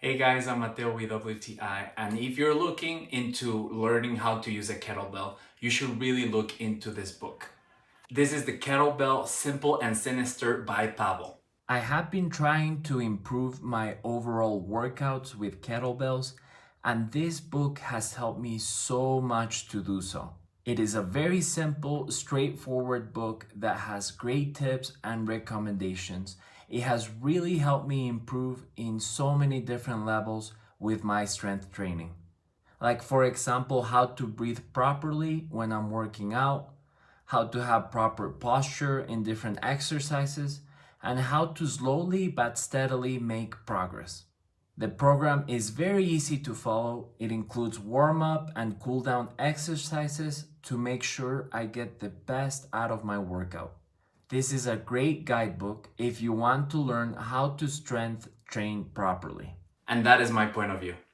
Hey guys, I'm Mateo with WTI, and if you're looking into learning how to use a kettlebell, you should really look into this book. This is the Kettlebell Simple and Sinister by Pavel. I have been trying to improve my overall workouts with kettlebells, and this book has helped me so much to do so. It is a very simple, straightforward book that has great tips and recommendations. It has really helped me improve in so many different levels with my strength training. Like, for example, how to breathe properly when I'm working out, how to have proper posture in different exercises, and how to slowly but steadily make progress. The program is very easy to follow. It includes warm-up and cool-down exercises to make sure I get the best out of my workout. This is a great guidebook if you want to learn how to strength train properly. And that is my point of view.